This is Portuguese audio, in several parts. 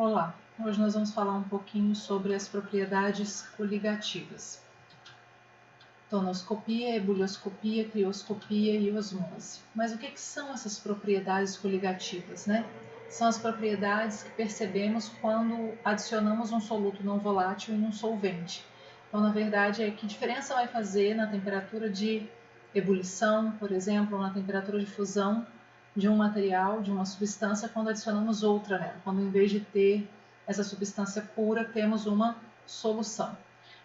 Olá, hoje nós vamos falar um pouquinho sobre as propriedades coligativas. Tonoscopia, ebullioscopia, crioscopia e osmose. Mas o que são essas propriedades coligativas, né? São as propriedades que percebemos quando adicionamos um soluto não volátil em um solvente. Então, na verdade, que diferença vai fazer na temperatura de ebulição, por exemplo, ou na temperatura de fusão de um material, de uma substância, quando adicionamos outra nela, quando em vez de ter essa substância pura, temos uma solução.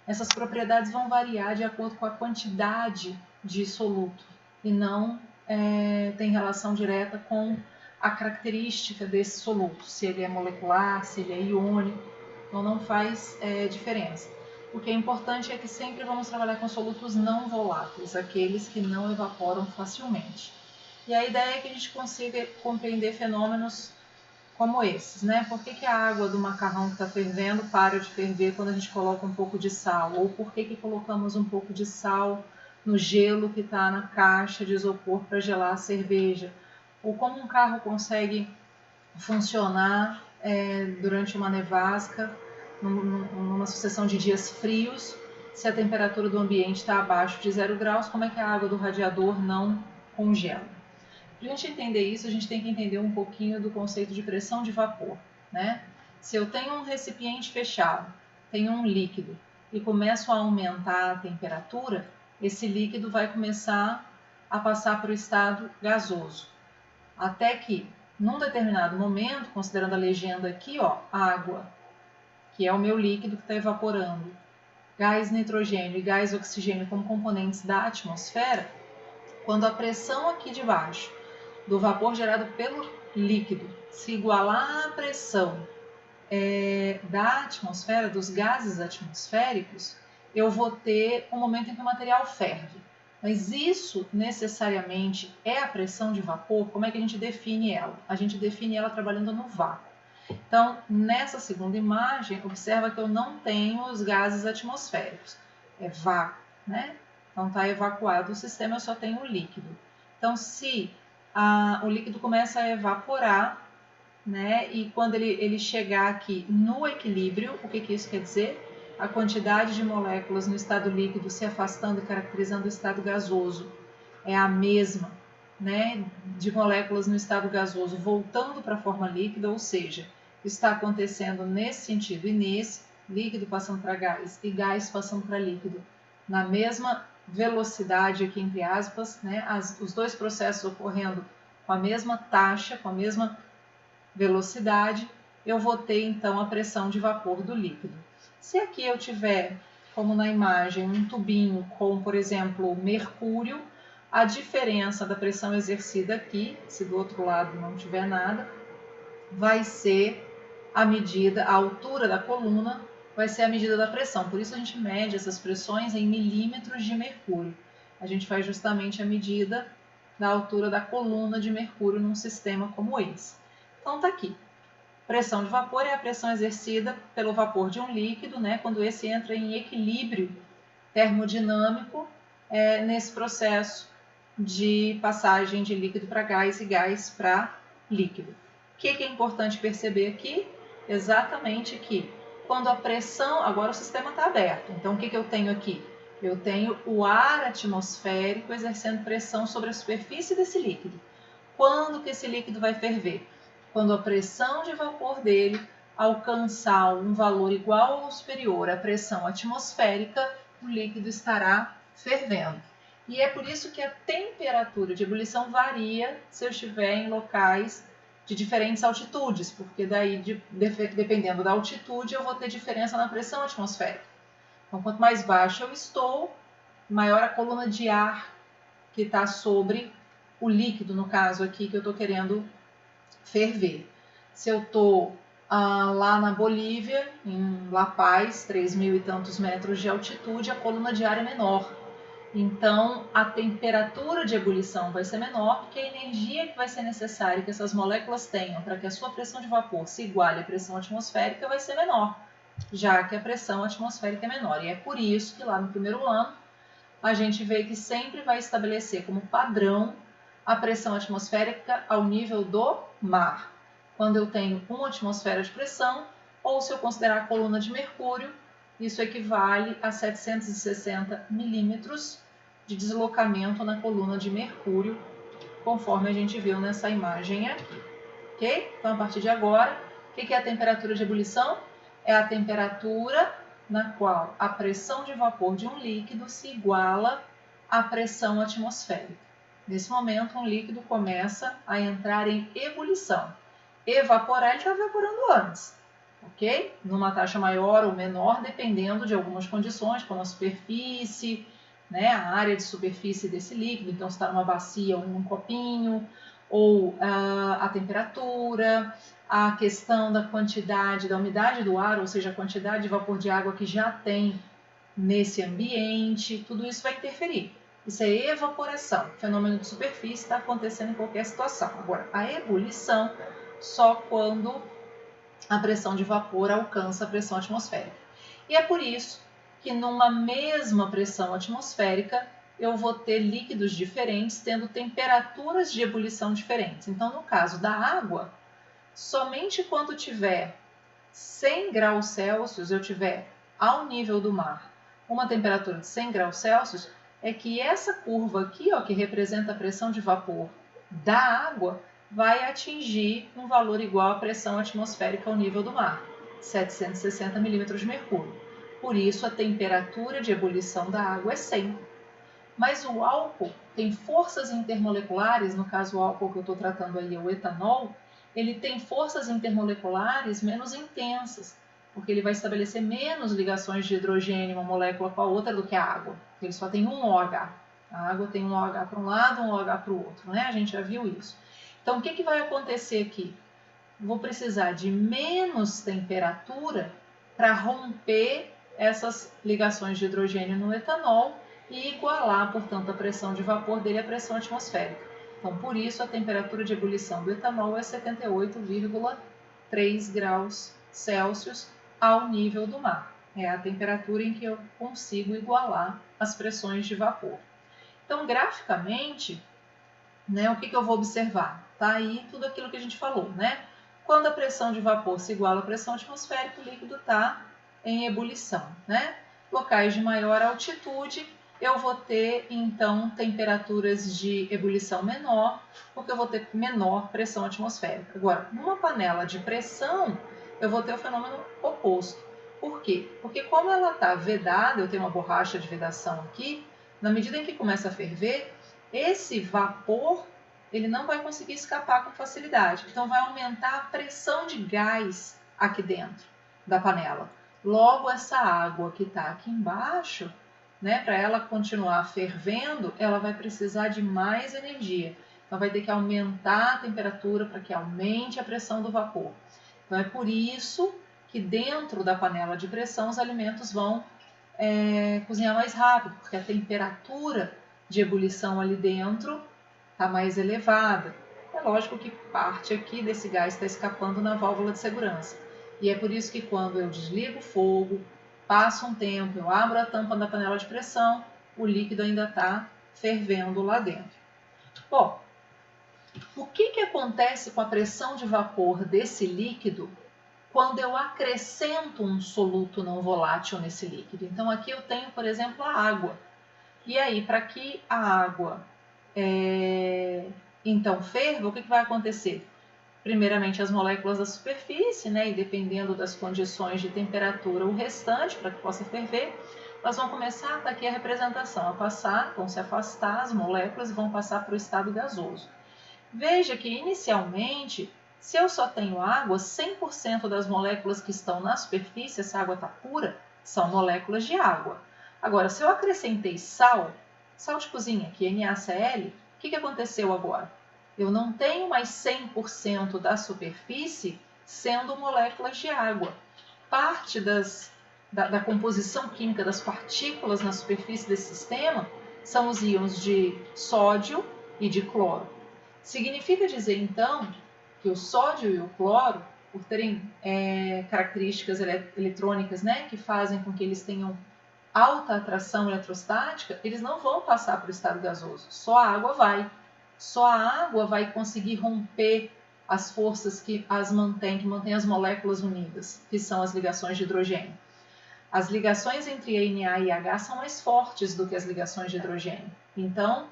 Essas propriedades vão variar de acordo com a quantidade de soluto e não tem relação direta com a característica desse soluto, se ele é molecular, se ele é iônico, então não faz diferença. O que é importante é que sempre vamos trabalhar com solutos não voláteis, aqueles que não evaporam facilmente. E a ideia é que a gente consiga compreender fenômenos como esses, né? Por que a água do macarrão que está fervendo para de ferver quando a gente coloca um pouco de sal? Ou por que colocamos um pouco de sal no gelo que está na caixa de isopor para gelar a cerveja? Ou como um carro consegue funcionar durante uma nevasca, numa sucessão de dias frios, se a temperatura do ambiente está abaixo de 0 graus, como é que a água do radiador não congela? Para a gente entender isso, a gente tem que entender um pouquinho do conceito de pressão de vapor, né? Se eu tenho um recipiente fechado, tenho um líquido e começo a aumentar a temperatura, esse líquido vai começar a passar para o estado gasoso. Até que, num determinado momento, considerando a legenda aqui, ó, água, que é o meu líquido que está evaporando, gás nitrogênio e gás oxigênio como componentes da atmosfera, quando a pressão aqui de baixo do vapor gerado pelo líquido se igualar à pressão da atmosfera, dos gases atmosféricos, eu vou ter um momento em que o material ferve. Mas isso necessariamente é a pressão de vapor? Como é que a gente define ela? A gente define ela trabalhando no vácuo. Então, nessa segunda imagem, observa que eu não tenho os gases atmosféricos. É vácuo, né? Então, está evacuado o sistema, eu só tenho o líquido. Então, se o líquido começa a evaporar, né? E quando ele chegar aqui no equilíbrio, o que isso quer dizer? A quantidade de moléculas no estado líquido se afastando e caracterizando o estado gasoso é a mesma, né? De moléculas no estado gasoso voltando para a forma líquida, ou seja, está acontecendo nesse sentido e nesse, líquido passando para gás e gás passando para líquido, na mesma velocidade aqui entre aspas, né? Os dois processos ocorrendo com a mesma taxa, com a mesma velocidade, eu vou ter então a pressão de vapor do líquido. Se aqui eu tiver, como na imagem, um tubinho com, por exemplo, mercúrio, a diferença da pressão exercida aqui, se do outro lado não tiver nada, vai ser a medida, a altura da coluna vai ser a medida da pressão. Por isso a gente mede essas pressões em milímetros de mercúrio. A gente faz justamente a medida da altura da coluna de mercúrio num sistema como esse. Então tá aqui. Pressão de vapor é a pressão exercida pelo vapor de um líquido, né, quando esse entra em equilíbrio termodinâmico nesse processo de passagem de líquido para gás e gás para líquido. O que é importante perceber aqui? Exatamente que quando a pressão, agora o sistema está aberto, então o que eu tenho aqui? Eu tenho o ar atmosférico exercendo pressão sobre a superfície desse líquido. Quando que esse líquido vai ferver? Quando a pressão de vapor dele alcançar um valor igual ou superior à pressão atmosférica, o líquido estará fervendo. E é por isso que a temperatura de ebulição varia se eu estiver em locais de diferentes altitudes, porque daí, dependendo da altitude, eu vou ter diferença na pressão atmosférica. Então, quanto mais baixo eu estou, maior a coluna de ar que está sobre o líquido, no caso aqui, que eu estou querendo ferver. Se eu estou lá na Bolívia, em La Paz, 3.000 e tantos metros de altitude, a coluna de ar é menor. Então, a temperatura de ebulição vai ser menor, porque a energia que vai ser necessária que essas moléculas tenham para que a sua pressão de vapor se iguale à pressão atmosférica vai ser menor, já que a pressão atmosférica é menor. E é por isso que lá no primeiro ano, a gente vê que sempre vai estabelecer como padrão a pressão atmosférica ao nível do mar. quando eu tenho 1 atmosfera de pressão, ou se eu considerar a coluna de mercúrio, isso equivale a 760 milímetros de deslocamento na coluna de mercúrio, conforme a gente viu nessa imagem aqui, ok? Então, a partir de agora, o que é a temperatura de ebulição? É a temperatura na qual a pressão de vapor de um líquido se iguala à pressão atmosférica. Nesse momento, um líquido começa a entrar em ebulição. Evaporar, ele está evaporando antes, ok? Numa taxa maior ou menor, dependendo de algumas condições, como a superfície, né, a área de superfície desse líquido, então se está numa bacia ou num copinho, ou a temperatura, a questão da quantidade, da umidade do ar, ou seja, a quantidade de vapor de água que já tem nesse ambiente, tudo isso vai interferir. Isso é evaporação, fenômeno de superfície, está acontecendo em qualquer situação. Agora, a ebulição, só quando a pressão de vapor alcança a pressão atmosférica. E é por isso que numa mesma pressão atmosférica eu vou ter líquidos diferentes tendo temperaturas de ebulição diferentes. Então, no caso da água, somente quando tiver 100 graus Celsius, eu tiver ao nível do mar uma temperatura de 100 graus Celsius, é que essa curva aqui, ó, que representa a pressão de vapor da água, vai atingir um valor igual à pressão atmosférica ao nível do mar, 760 milímetros de mercúrio. Por isso, a temperatura de ebulição da água é 100. Mas o álcool tem forças intermoleculares, no caso o álcool que eu estou tratando aí é o etanol, ele tem forças intermoleculares menos intensas, porque ele vai estabelecer menos ligações de hidrogênio, uma molécula com a outra, do que a água. Ele só tem um OH. A água tem um OH para um lado, um OH para o outro, né? A gente já viu isso. Então, o que vai acontecer aqui? Vou precisar de menos temperatura para romper essas ligações de hidrogênio no etanol e igualar, portanto, a pressão de vapor dele à pressão atmosférica. Então, por isso, a temperatura de ebulição do etanol é 78,3 graus Celsius ao nível do mar. É a temperatura em que eu consigo igualar as pressões de vapor. Então, graficamente, né, o que eu vou observar? Tá aí tudo aquilo que a gente falou, né? Quando a pressão de vapor se iguala à pressão atmosférica, o líquido está em ebulição, né? Locais de maior altitude, eu vou ter, então, temperaturas de ebulição menor, porque eu vou ter menor pressão atmosférica. Agora, numa panela de pressão, eu vou ter o fenômeno oposto. Por quê? Porque como ela está vedada, eu tenho uma borracha de vedação aqui, na medida em que começa a ferver, esse vapor ele não vai conseguir escapar com facilidade. Então, vai aumentar a pressão de gás aqui dentro da panela. Logo, essa água que está aqui embaixo, né, para ela continuar fervendo, ela vai precisar de mais energia. Então, vai ter que aumentar a temperatura para que aumente a pressão do vapor. Então, é por isso que dentro da panela de pressão os alimentos vão cozinhar mais rápido, porque a temperatura de ebulição ali dentro está mais elevada. É lógico que parte aqui desse gás está escapando na válvula de segurança. E é por isso que quando eu desligo o fogo, passa um tempo, eu abro a tampa da panela de pressão, o líquido ainda está fervendo lá dentro. Bom, o que acontece com a pressão de vapor desse líquido quando eu acrescento um soluto não volátil nesse líquido? Então aqui eu tenho, por exemplo, a água. E aí, para que a água então ferva, o que vai acontecer? Primeiramente as moléculas da superfície, né, e dependendo das condições de temperatura, o restante, para que possa ferver, elas vão começar, tá aqui a representação, a passar, vão se afastar as moléculas e vão passar para o estado gasoso. Veja que inicialmente, se eu só tenho água, 100% das moléculas que estão na superfície, essa água está pura, são moléculas de água. Agora, se eu acrescentei sal de cozinha, que é NaCl, o que aconteceu agora? Eu não tenho mais 100% da superfície sendo moléculas de água. Parte da composição química das partículas na superfície desse sistema são os íons de sódio e de cloro. Significa dizer, então, que o sódio e o cloro, por terem características eletrônicas, né, que fazem com que eles tenham alta atração eletrostática, eles não vão passar para o estado gasoso, só a água vai. Só a água vai conseguir romper as forças que mantêm as moléculas unidas, que são as ligações de hidrogênio. As ligações entre Na e H são mais fortes do que as ligações de hidrogênio. Então,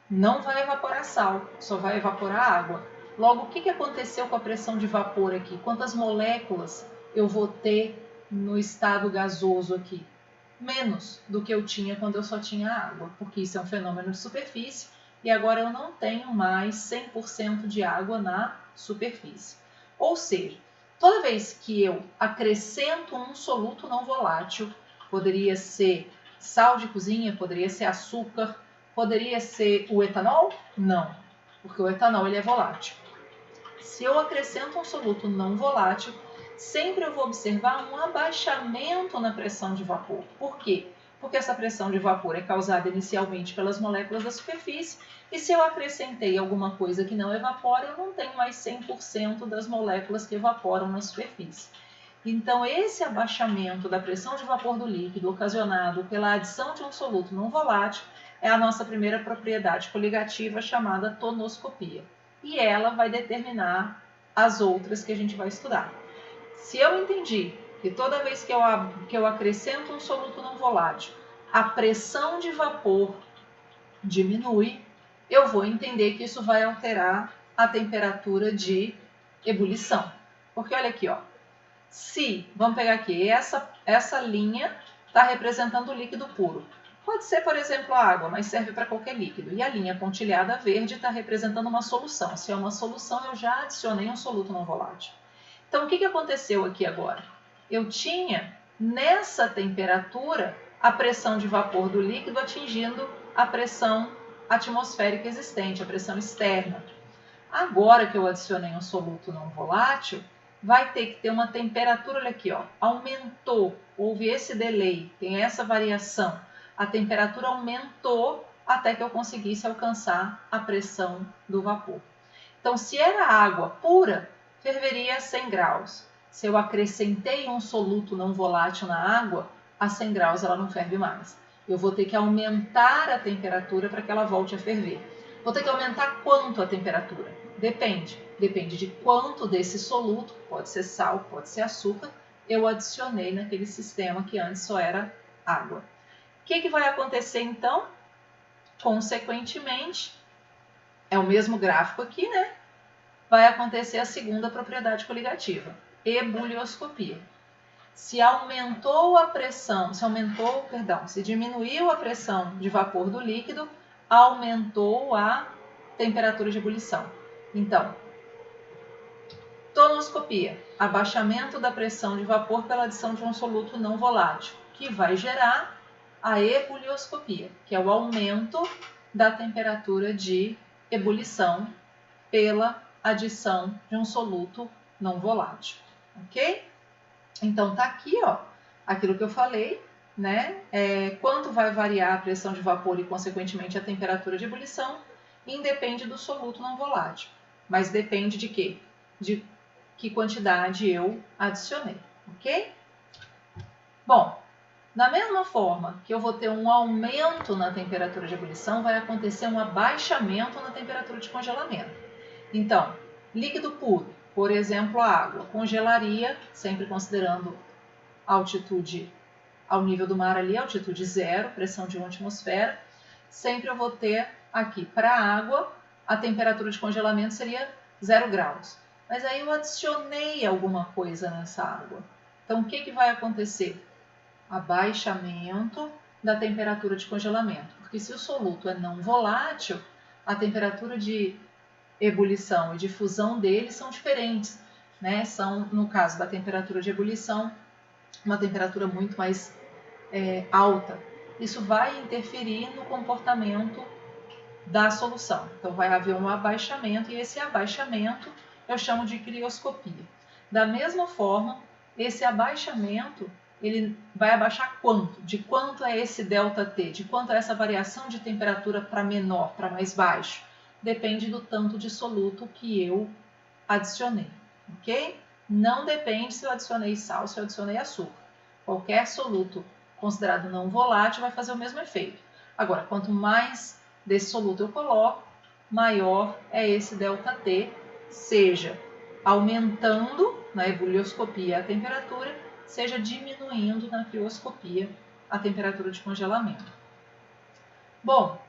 não vai evaporar sal, só vai evaporar água. Logo, o que aconteceu com a pressão de vapor aqui? Quantas moléculas eu vou ter no estado gasoso aqui? Menos do que eu tinha quando eu só tinha água, porque isso é um fenômeno de superfície e agora eu não tenho mais 100% de água na superfície. Ou seja, toda vez que eu acrescento um soluto não volátil, poderia ser sal de cozinha, poderia ser açúcar, poderia ser o etanol? Não, porque o etanol ele é volátil. Se eu acrescento um soluto não volátil, sempre eu vou observar um abaixamento na pressão de vapor. Por quê? Porque essa pressão de vapor é causada inicialmente pelas moléculas da superfície e se eu acrescentei alguma coisa que não evapora, eu não tenho mais 100% das moléculas que evaporam na superfície. Então, esse abaixamento da pressão de vapor do líquido ocasionado pela adição de um soluto não volátil é a nossa primeira propriedade coligativa chamada tonoscopia. E ela vai determinar as outras que a gente vai estudar. Se eu entendi que toda vez que eu acrescento um soluto não volátil, a pressão de vapor diminui, eu vou entender que isso vai alterar a temperatura de ebulição. Porque olha aqui, ó, vamos pegar aqui, essa linha está representando o líquido puro. Pode ser, por exemplo, a água, mas serve para qualquer líquido. E a linha pontilhada verde está representando uma solução. Se é uma solução, eu já adicionei um soluto não volátil. Então, o que aconteceu aqui agora? Eu tinha, nessa temperatura, a pressão de vapor do líquido atingindo a pressão atmosférica existente, a pressão externa. Agora que eu adicionei um soluto não volátil, vai ter que ter uma temperatura, olha aqui, ó, aumentou, houve esse delay, tem essa variação. A temperatura aumentou até que eu conseguisse alcançar a pressão do vapor. Então, se era água pura, ferveria a 100 graus. Se eu acrescentei um soluto não volátil na água, a 100 graus ela não ferve mais. Eu vou ter que aumentar a temperatura para que ela volte a ferver. Vou ter que aumentar quanto a temperatura? Depende. Depende de quanto desse soluto, pode ser sal, pode ser açúcar, eu adicionei naquele sistema que antes só era água. O que vai acontecer então? Consequentemente, é o mesmo gráfico aqui, né? Vai acontecer a segunda propriedade coligativa, ebulioscopia. Se aumentou a pressão, se diminuiu a pressão de vapor do líquido, aumentou a temperatura de ebulição. Então, tonoscopia, abaixamento da pressão de vapor pela adição de um soluto não volátil, que vai gerar a ebulioscopia, que é o aumento da temperatura de ebulição pela adição de um soluto não volátil, ok? Então, tá aqui, ó, aquilo que eu falei, né? Quanto vai variar a pressão de vapor e, consequentemente, a temperatura de ebulição, independe do soluto não volátil. Mas depende de quê? De que quantidade eu adicionei, ok? Bom, da mesma forma que eu vou ter um aumento na temperatura de ebulição, vai acontecer um abaixamento na temperatura de congelamento. Então, líquido puro, por exemplo, a água, congelaria, sempre considerando a altitude ao nível do mar ali, altitude zero, pressão de 1 atmosfera, sempre eu vou ter aqui, para a água, a temperatura de congelamento seria 0 graus. Mas aí eu adicionei alguma coisa nessa água. Então, o que vai acontecer? Abaixamento da temperatura de congelamento. Porque se o soluto é não volátil, a temperatura de ebulição e de fusão dele são diferentes, né? São, no caso da temperatura de ebulição, uma temperatura muito mais alta. Isso vai interferir no comportamento da solução. Então, vai haver um abaixamento e esse abaixamento eu chamo de crioscopia. Da mesma forma, esse abaixamento ele vai abaixar quanto? De quanto é esse ΔT? De quanto é essa variação de temperatura para menor, para mais baixo? Depende do tanto de soluto que eu adicionei, ok? Não depende se eu adicionei sal, se eu adicionei açúcar. Qualquer soluto considerado não volátil vai fazer o mesmo efeito. Agora, quanto mais desse soluto eu coloco, maior é esse ΔT seja aumentando na ebulioscopia a temperatura, seja diminuindo na crioscopia a temperatura de congelamento. Bom,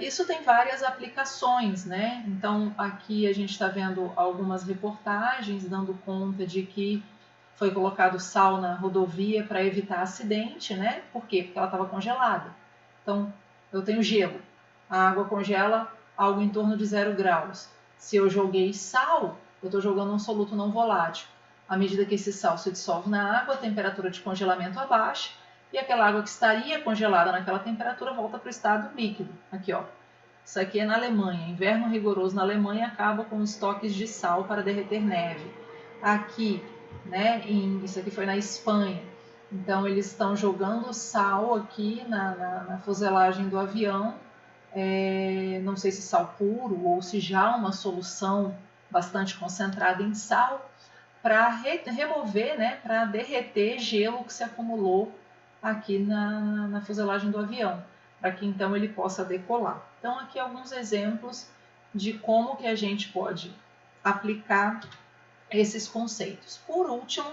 isso tem várias aplicações, né? Então, aqui a gente está vendo algumas reportagens dando conta de que foi colocado sal na rodovia para evitar acidente, né? Por quê? Porque ela estava congelada. Então, eu tenho gelo. A água congela algo em torno de 0 graus. Se eu joguei sal, eu estou jogando um soluto não volátil. À medida que esse sal se dissolve na água, a temperatura de congelamento abaixa e aquela água que estaria congelada naquela temperatura volta para o estado líquido. Aqui, ó. Isso aqui é na Alemanha. Inverno rigoroso na Alemanha acaba com estoques de sal para derreter neve. Aqui, né, isso aqui foi na Espanha. Então, eles estão jogando sal aqui na fuselagem do avião. Não sei se sal puro ou se já uma solução bastante concentrada em sal, para remover, né, para derreter gelo que se acumulou aqui na fuselagem do avião, para que então ele possa decolar. Então aqui alguns exemplos de como que a gente pode aplicar esses conceitos. Por último,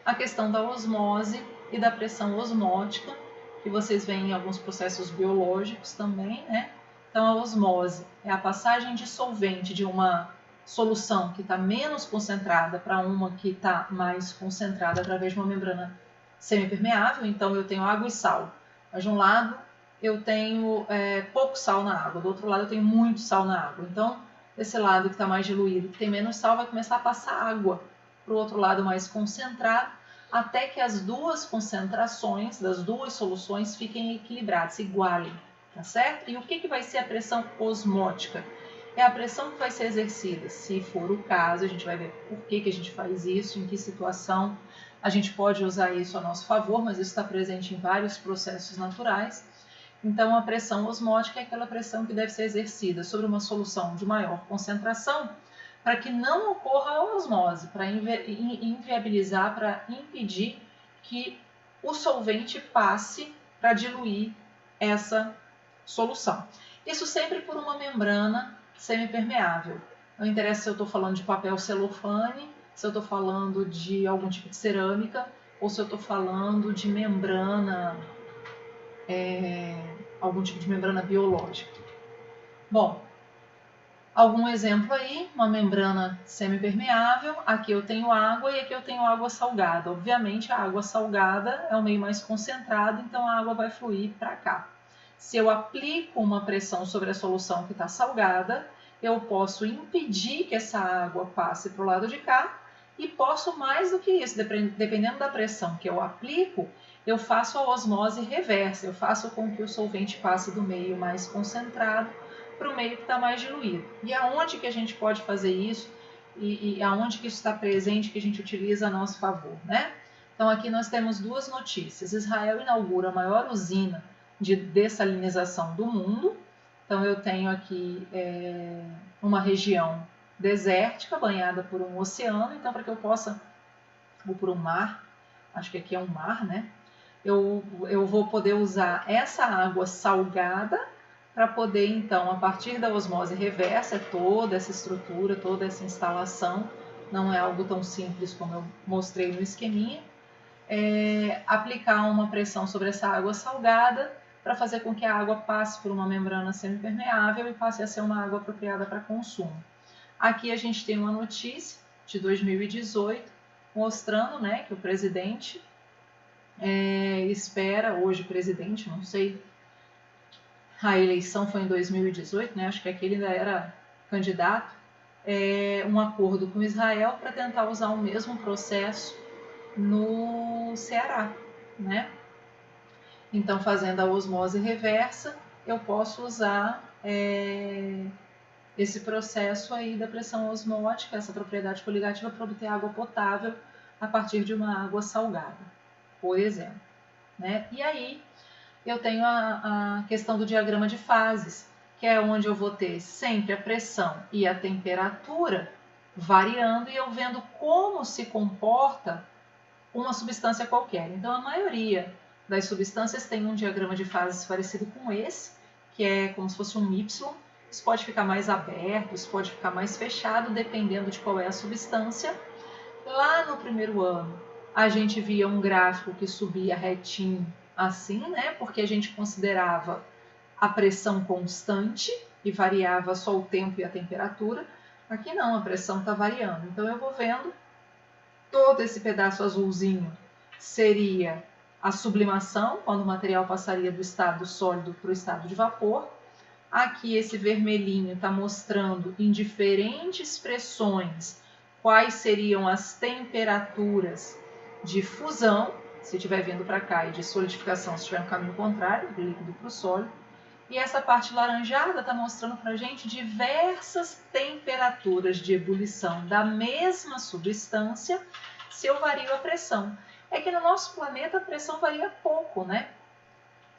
a questão da osmose e da pressão osmótica, que vocês veem em alguns processos biológicos também, né? Então a osmose é a passagem de solvente de uma solução que está menos concentrada para uma que está mais concentrada através de uma membrana semipermeável. Então eu tenho água e sal, mas de um lado eu tenho pouco sal na água, do outro lado eu tenho muito sal na água. Então esse lado que está mais diluído, que tem menos sal, vai começar a passar água para o outro lado mais concentrado, até que as duas concentrações das duas soluções fiquem equilibradas, se igualem, tá certo? E o que vai ser a pressão osmótica? É a pressão que vai ser exercida. Se for o caso, a gente vai ver por que a gente faz isso, em que situação a gente pode usar isso a nosso favor, mas isso está presente em vários processos naturais. Então, a pressão osmótica é aquela pressão que deve ser exercida sobre uma solução de maior concentração para que não ocorra a osmose, para inviabilizar, para impedir que o solvente passe para diluir essa solução. Isso sempre por uma membrana semipermeável. Não interessa se eu estou falando de papel celofane, se eu estou falando de algum tipo de cerâmica, ou se eu estou falando de membrana, algum tipo de membrana biológica. Bom, algum exemplo aí, uma membrana semipermeável, aqui eu tenho água e aqui eu tenho água salgada. Obviamente a água salgada é o meio mais concentrado, então a água vai fluir para cá. Se eu aplico uma pressão sobre a solução que está salgada, eu posso impedir que essa água passe para o lado de cá e posso mais do que isso, dependendo da pressão que eu aplico, eu faço a osmose reversa, eu faço com que o solvente passe do meio mais concentrado para o meio que está mais diluído. E aonde que a gente pode fazer isso e aonde que isso está presente que a gente utiliza a nosso favor, né? Então aqui nós temos duas notícias. Israel inaugura a maior usina de dessalinização do mundo. Então eu tenho aqui uma região desértica banhada por um oceano, então para que eu possa, ou por um mar, acho que aqui é um mar, né? Eu vou poder usar essa água salgada para poder então, a partir da osmose reversa, toda essa estrutura, toda essa instalação, não é algo tão simples como eu mostrei no esqueminha, aplicar uma pressão sobre essa água salgada para fazer com que a água passe por uma membrana semipermeável e passe a ser uma água apropriada para consumo. Aqui a gente tem uma notícia de 2018 mostrando, né, que o presidente espera, hoje presidente, não sei, a eleição foi em 2018, né, acho que aquele ainda era candidato, um acordo com Israel para tentar usar o mesmo processo no Ceará, né? Então, fazendo a osmose reversa, eu posso usar esse processo aí da pressão osmótica, essa propriedade coligativa para obter água potável a partir de uma água salgada, por exemplo, né? E aí eu tenho a questão do diagrama de fases, que é onde eu vou ter sempre a pressão e a temperatura variando e eu vendo como se comporta uma substância qualquer. Então, a maioria das substâncias tem um diagrama de fases parecido com esse, que é como se fosse um Y, Isso pode ficar mais aberto, isso pode ficar mais fechado, dependendo de qual é a substância. Lá no primeiro ano, a gente via um gráfico que subia retinho assim, né? Porque a gente considerava a pressão constante e variava só o tempo e a temperatura. Aqui não, a pressão está variando. Então eu vou vendo todo esse pedaço azulzinho seria a sublimação, quando o material passaria do estado sólido para o estado de vapor. Aqui esse vermelhinho está mostrando em diferentes pressões quais seriam as temperaturas de fusão, se estiver vindo para cá, e de solidificação, se estiver no caminho contrário, do líquido para o sólido. E essa parte laranjada está mostrando para a gente diversas temperaturas de ebulição da mesma substância se eu vario a pressão. É que no nosso planeta a pressão varia pouco, né?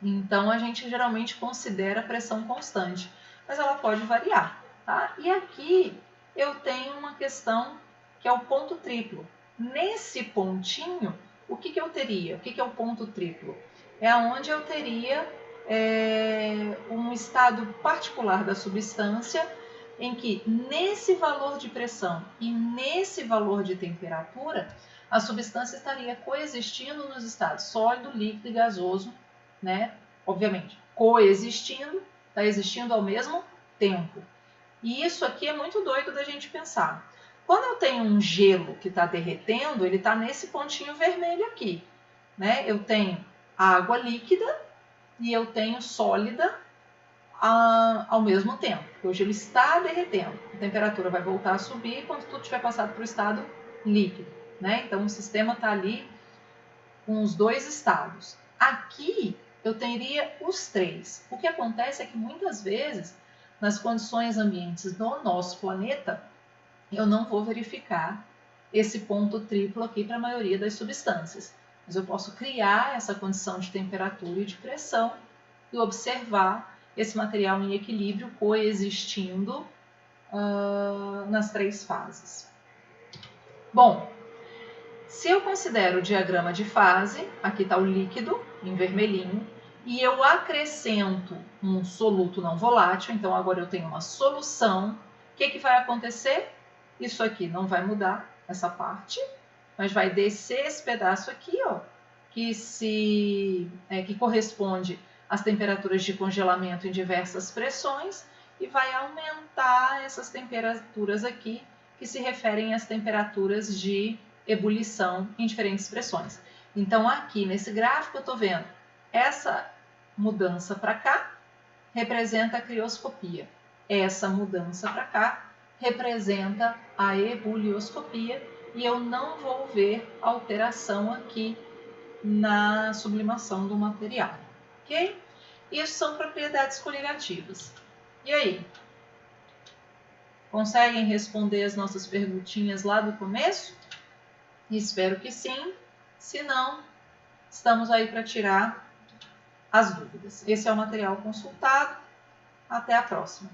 Então a gente geralmente considera a pressão constante, mas ela pode variar, tá? E aqui eu tenho uma questão que é o ponto triplo. Nesse pontinho, o que eu teria? O que é o ponto triplo? É onde eu teria um estado particular da substância em que nesse valor de pressão e nesse valor de temperatura, a substância estaria coexistindo nos estados sólido, líquido e gasoso, né? Obviamente, coexistindo, está existindo ao mesmo tempo. E isso aqui é muito doido da gente pensar. Quando eu tenho um gelo que está derretendo, ele está nesse pontinho vermelho aqui, né? Eu tenho água líquida e eu tenho sólida ao mesmo tempo. O gelo está derretendo, a temperatura vai voltar a subir quando tudo tiver passado para o estado líquido, né? Então o sistema está ali com os dois estados. Aqui eu teria os três. O que acontece é que muitas vezes, nas condições ambientes do nosso planeta, eu não vou verificar esse ponto triplo aqui para a maioria das substâncias. Mas eu posso criar essa condição de temperatura e de pressão e observar esse material em equilíbrio coexistindo nas três fases. Bom, se eu considero o diagrama de fase, aqui está o líquido em vermelhinho, e eu acrescento um soluto não volátil, então agora eu tenho uma solução, o que vai acontecer? Isso aqui não vai mudar, essa parte, mas vai descer esse pedaço aqui, ó, que corresponde às temperaturas de congelamento em diversas pressões, e vai aumentar essas temperaturas aqui, que se referem às temperaturas de ebulição em diferentes pressões. Então aqui nesse gráfico eu estou vendo essa mudança para cá representa a crioscopia, essa mudança para cá representa a ebulioscopia e eu não vou ver alteração aqui na sublimação do material, ok? Isso são propriedades coligativas. E aí? Conseguem responder as nossas perguntinhas lá do começo? Espero que sim. Se não, estamos aí para tirar as dúvidas. Esse é o material consultado. Até a próxima.